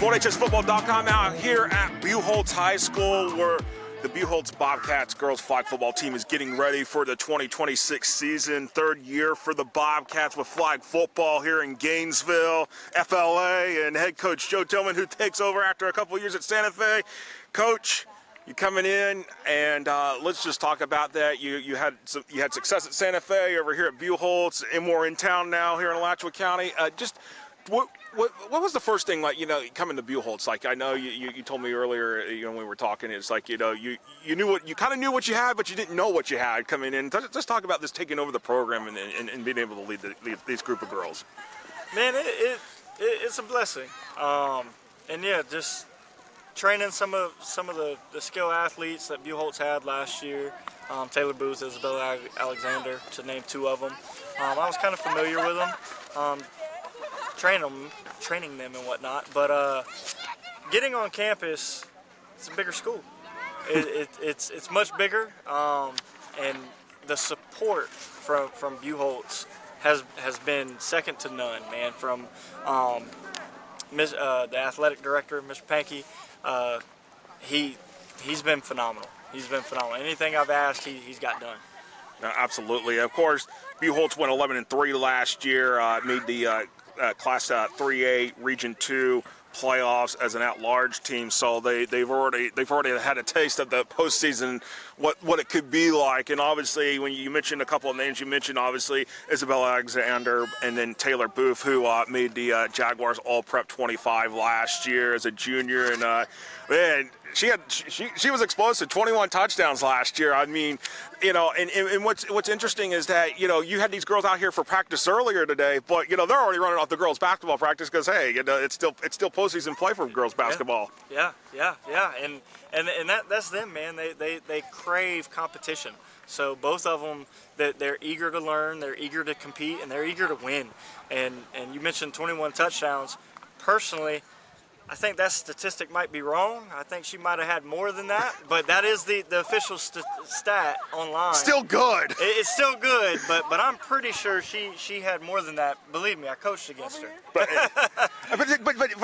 4HSFootball.com out here at Buchholz High School, where the Buchholz Bobcats girls flag football team is getting ready for the 2026 season. Third year for the Bobcats with flag football here in Gainesville, FLA, and head coach Joe Tillman, who takes over after a couple years at Santa Fe. Coach, you coming in, and let's just talk about that. You had success at Santa Fe, over here at Buchholz, and we're in town now here in Alachua County. What was the first thing, like, coming to Buchholz? Like, I know you told me earlier, when we were talking, it's like, you kind of knew what you had, but you didn't know what you had coming in. Just talk about this taking over the program and being able to lead this group of girls. Man, it's a blessing. And yeah, just training some of the skill athletes that Buchholz had last year, Taylor Booth, Isabella Alexander, to name two of them. I was kind of familiar with them. Training them and whatnot, but getting on campus, it's a bigger school. It's much bigger, and the support from Buchholz has been second to none, man. From the athletic director, Mr. Pankey, he's been phenomenal. He's been phenomenal. Anything I've asked, he's got done. Absolutely. Of course, Buchholz went 11-3 last year. Made the Class 3A Region 2 playoffs as an at-large team, so they've already had a taste of the postseason, what it could be like. And obviously, when you mentioned a couple of names, you mentioned obviously Isabella Alexander and then Taylor Booth, who made the Jaguars All-Prep 25 last year as a junior, and man, she was explosive. 21 touchdowns last year. I mean, and what's interesting is that you had these girls out here for practice earlier today, but they're already running off the girls basketball practice because hey, it's still postseason play for girls basketball. Yeah, and that's them, man. They crave competition. So both of them, they're eager to learn, they're eager to compete, and they're eager to win. And you mentioned 21 touchdowns. Personally, I think that statistic might be wrong. I think she might have had more than that, but that is the official stat online. Still good. It's still good, but I'm pretty sure she had more than that. Believe me, I coached against her. But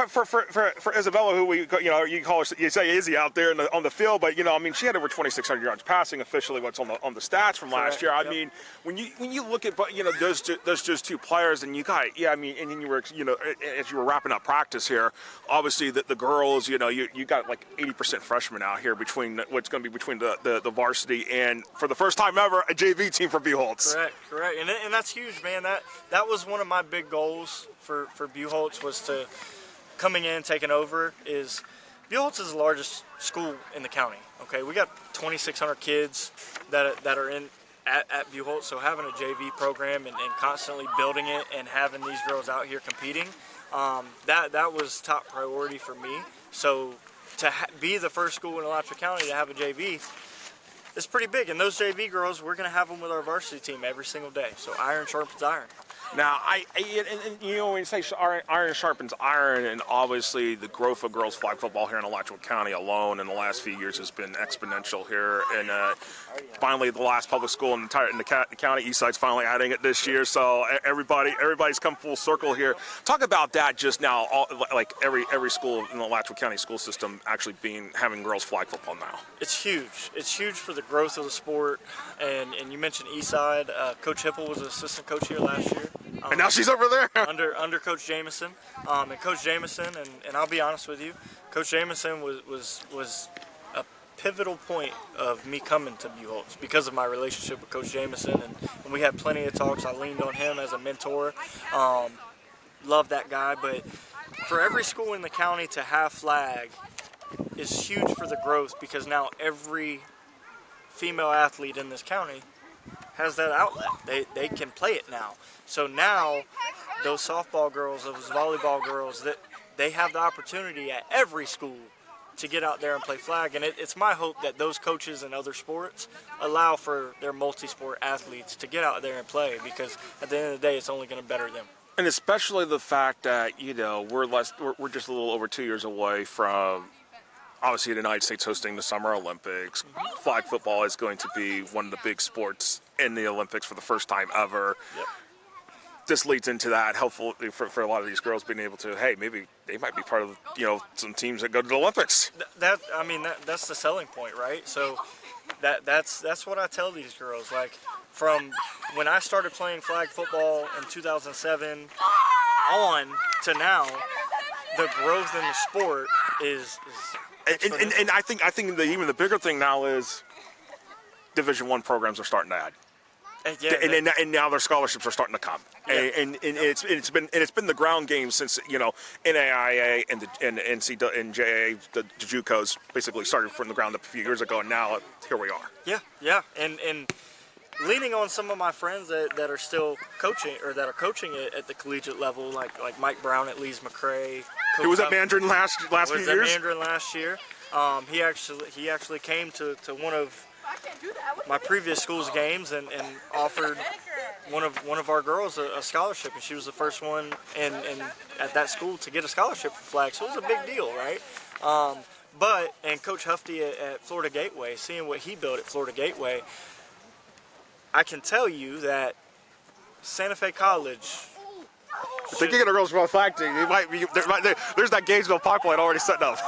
for Isabella, who you say Izzy out there on the field, but she had over 2,600 yards passing officially. What's on the stats from last year? I mean, when you look at those just two players, and you got and then you were as you were wrapping up practice here, obviously the girls, you got like 80% freshmen out here between what's going to be between the varsity and, for the first time ever, a JV team for Buchholz. Correct, and that's huge, man. That was one of my big goals for Buchholz, was to coming in, taking over. Is Buchholz is the largest school in the county. Okay, we got 2,600 kids that are in at Buchholz, so having a JV program and constantly building it and having these girls out here competing, that was top priority for me. So to be the first school in Alachua County to have a JV, it's pretty big. And those JV girls, we're going to have them with our varsity team every single day. So iron sharpens iron. Now, when you say iron sharpens iron, and obviously the growth of girls flag football here in Alachua County alone in the last few years has been exponential here. And finally, the last public school in the county, Eastside's finally adding it this year. So everybody's come full circle here. Talk about that just now, like every school in the Alachua County school system actually having girls flag football now. It's huge. It's huge for the growth of the sport. And you mentioned Eastside. Coach Hipple was an assistant coach here last year. And now she's over there. under Coach Jameson. And Coach Jameson, and I'll be honest with you, Coach Jameson was a pivotal point of me coming to Buchholz because of my relationship with Coach Jameson. And we had plenty of talks. I leaned on him as a mentor. Love that guy. But for every school in the county to have flag is huge for the growth, because now every female athlete in this county has that outlet. They can play it now. So now those softball girls, those volleyball girls, that they have the opportunity at every school to get out there and play flag. And it's my hope that those coaches in other sports allow for their multi-sport athletes to get out there and play, because at the end of the day, it's only going to better them. And especially the fact that we're just a little over 2 years away from, obviously, the United States hosting the Summer Olympics. Flag football is going to be one of the big sports in the Olympics for the first time ever. Yep. this leads into that, helpful for a lot of these girls being able to, hey, maybe they might be part of, some teams that go to the Olympics. That's the selling point, right? So that's what I tell these girls. Like, from when I started playing flag football in 2007 on to now, the growth in the sport is and I think even the bigger thing now is Division I programs are starting to add. And now their scholarships are starting to come, and it's been the ground game since NAIA and the NCAA, the JUCOs basically started from the ground up a few years ago, and now here we are. Yeah, and leaning on some of my friends that are still coaching or that are coaching it at the collegiate level, like Mike Brown at Lees McRae. He was at Mandarin last few years. Was at Mandarin last year. He actually came to one of my previous school's games and offered one of our girls a scholarship, and she was the first one and at that school to get a scholarship for flag. So it was a big deal, right? And Coach Hufty at Florida Gateway, seeing what he built at Florida Gateway, I can tell you that Santa Fe College. If they get a girls football flag team, there's that Gainesville pipeline already setting up.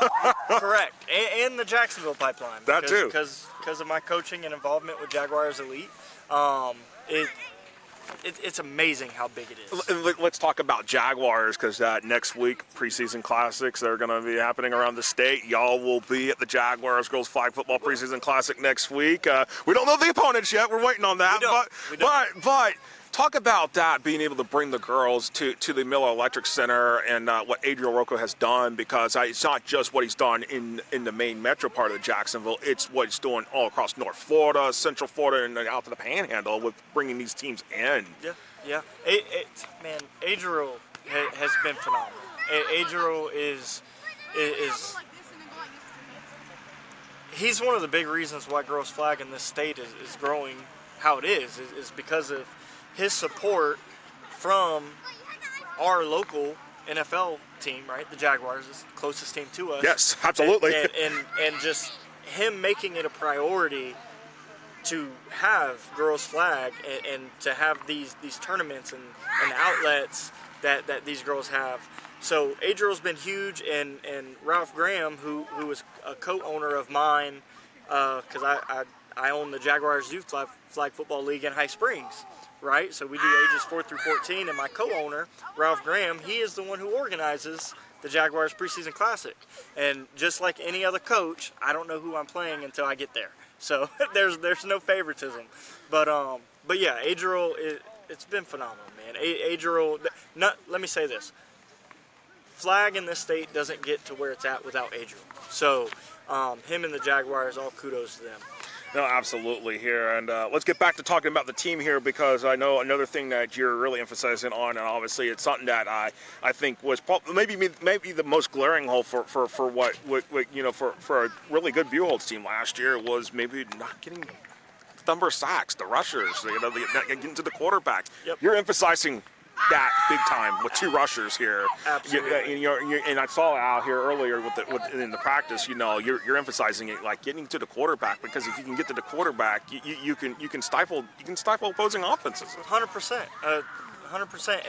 Correct, and the Jacksonville pipeline. That too. Because of my coaching and involvement with Jaguars Elite, it's amazing how big it is. Let's talk about Jaguars, because next week, preseason classics, they're going to be happening around the state. Y'all will be at the Jaguars Girls Flag Football Preseason Classic next week. We don't know the opponents yet. We're waiting on that. We don't. But talk about that, being able to bring the girls to the Miller Electric Center, and what Adriel Rocco has done, because it's not just what he's done in the main metro part of Jacksonville, it's what he's doing all across North Florida, Central Florida, and out to the Panhandle with bringing these teams in. Yeah. Man, Adriel has been phenomenal. Adriel is he's one of the big reasons why girls flag in this state is growing how it is because of his support from our local NFL team, right? The Jaguars is the closest team to us. Yes, absolutely. And just him making it a priority to have girls flag and to have these tournaments and outlets that these girls have. So Adriel's been huge, and Ralph Graham, who was a co-owner of mine, because I own the Jaguars Youth Flag Football League in High Springs. Right, so we do ages 4 through 14, and my co-owner, Ralph Graham, he is the one who organizes the Jaguars Preseason Classic. And just like any other coach, I don't know who I'm playing until I get there. So there's no favoritism. But yeah, Adriel, it's been phenomenal, man. Adriel, let me say this: flag in this state doesn't get to where it's at without Adriel. So him and the Jaguars, all kudos to them. No, absolutely here. And let's get back to talking about the team here, because I know another thing that you're really emphasizing on, and obviously it's something that I think was maybe the most glaring hole for what for a really good Buchholz team last year, was maybe not getting the number of sacks, the rushers, getting to the quarterback. Yep. You're emphasizing that big time with 2 rushers here. Absolutely. And I saw out here earlier in the practice, you're emphasizing it, like getting to the quarterback, because if you can get to the quarterback, you can stifle opposing offenses. 100%, 100%.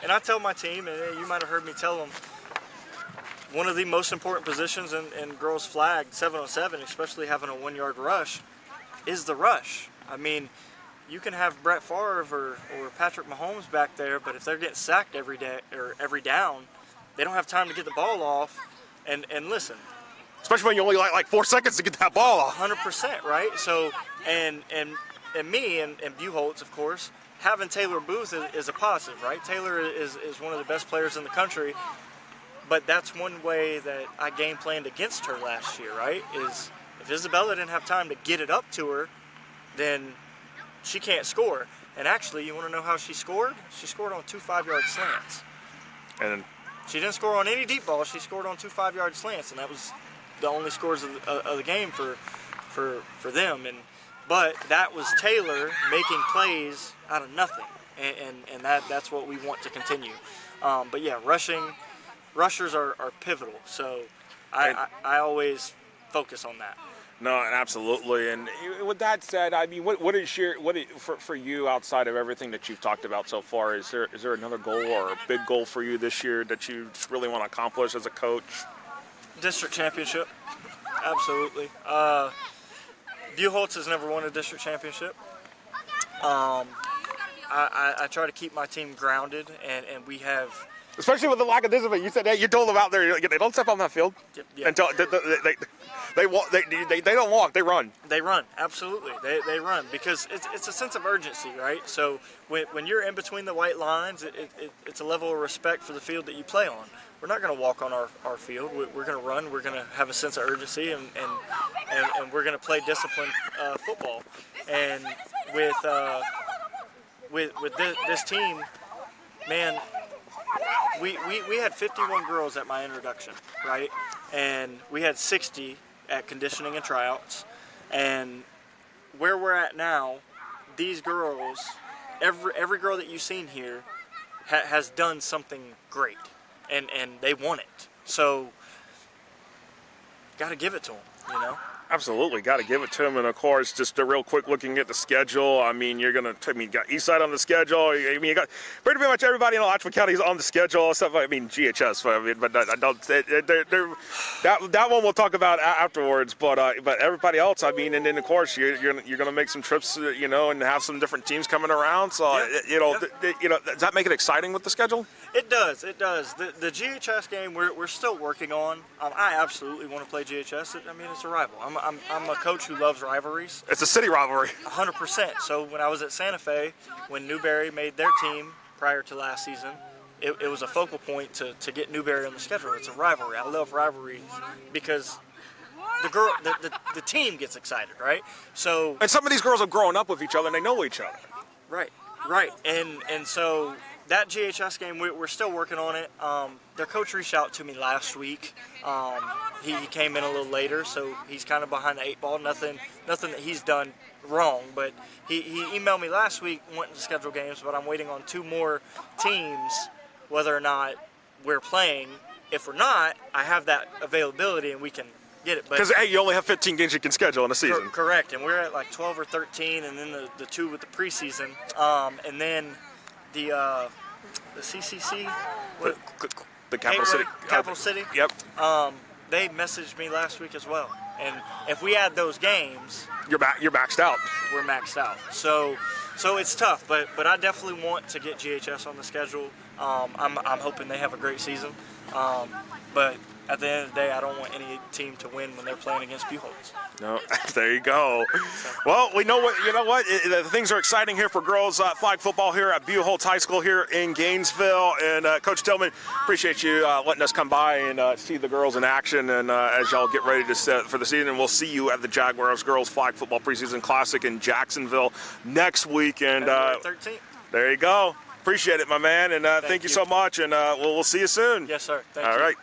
And I tell my team, and you might have heard me tell them, one of the most important positions in girls flag 707, especially having a 1-yard rush, is the rush. I mean, you can have Brett Favre or Patrick Mahomes back there, but if they're getting sacked every day or every down, they don't have time to get the ball off. And listen, especially when you only like 4 seconds to get that ball off. 100%, right? So and me and Buchholz, of course, having Taylor Booth is a positive, right? Taylor is one of the best players in the country, but that's one way that I game planned against her last year, right? Is if Isabella didn't have time to get it up to her, then she can't score. And actually, you want to know how she scored? She scored on 2 5-yard slants. And she didn't score on any deep balls. She scored on 2 5-yard slants, and that was the only scores of the game for them. But that was Taylor making plays out of nothing, and that's what we want to continue. But yeah, rushers are pivotal. So I always focus on that. No, absolutely. And with that said, I mean, for you outside of everything that you've talked about so far? Is there another goal or a big goal for you this year that you really want to accomplish as a coach? District championship, absolutely. Buchholz has never won a district championship. I try to keep my team grounded, and we have. Especially with the lack of discipline. You said that you told them out there, they don't step on that field. Yeah. Until they walk. They don't walk. They run. They run. Absolutely. They run because it's a sense of urgency, right? So when you're in between the white lines, it's a level of respect for the field that you play on. We're not going to walk on our field. We're going to run. We're going to have a sense of urgency, and we're going to play disciplined football. And with this team, man. We had 51 girls at my introduction, right? And we had 60 at conditioning and tryouts. And where we're at now, these girls, every girl that you've seen here has done something great. And they want it. So, got to give it to them, you know? Absolutely, got to give it to them. And of course, just a real quick looking at the schedule. I mean, you got East Side on the schedule. I mean, you got pretty much everybody in Alachua County is on the schedule. Stuff. I mean, GHS. I mean, but I don't. That one we'll talk about afterwards. But everybody else. I mean, and then of course you're going to make some trips, and have some different teams coming around. So does that make it exciting with the schedule? It does. It does. The GHS game we're still working on. I absolutely want to play GHS. I mean, it's a rival. I'm a coach who loves rivalries. It's a city rivalry. 100%. So when I was at Santa Fe, when Newberry made their team prior to last season, it was a focal point to get Newberry on the schedule. It's a rivalry. I love rivalries because the team gets excited, right? So and some of these girls have grown up with each other and they know each other. Right. And so that GHS game, we're still working on it. Their coach reached out to me last week. He came in a little later, so he's kind of behind the 8 ball. Nothing that he's done wrong, but he emailed me last week wanting to schedule games, but I'm waiting on 2 more teams, whether or not we're playing. If we're not, I have that availability and we can get it. Because, you only have 15 games you can schedule in a season. Correct, and we're at like 12 or 13, and then the 2 with the preseason. And then the CCC, the Capital City. Capital City. Yep. They messaged me last week as well, and if we add those games, you're maxed out. We're maxed out. So it's tough, but I definitely want to get GHS on the schedule. I'm hoping they have a great season, but at the end of the day, I don't want any team to win when they're playing against Buchholz. No, there you go. Well, we know what the things are exciting here for girls flag football here at Buchholz High School here in Gainesville. And Coach Tillman, appreciate you letting us come by and see the girls in action. And as y'all get ready to set for the season, and we'll see you at the Jaguars Girls Flag Football Preseason Classic in Jacksonville next week. And February 13th. There you go. Appreciate it, my man. And thank you so much. And we'll see you soon. Yes, sir. Thank you. All right.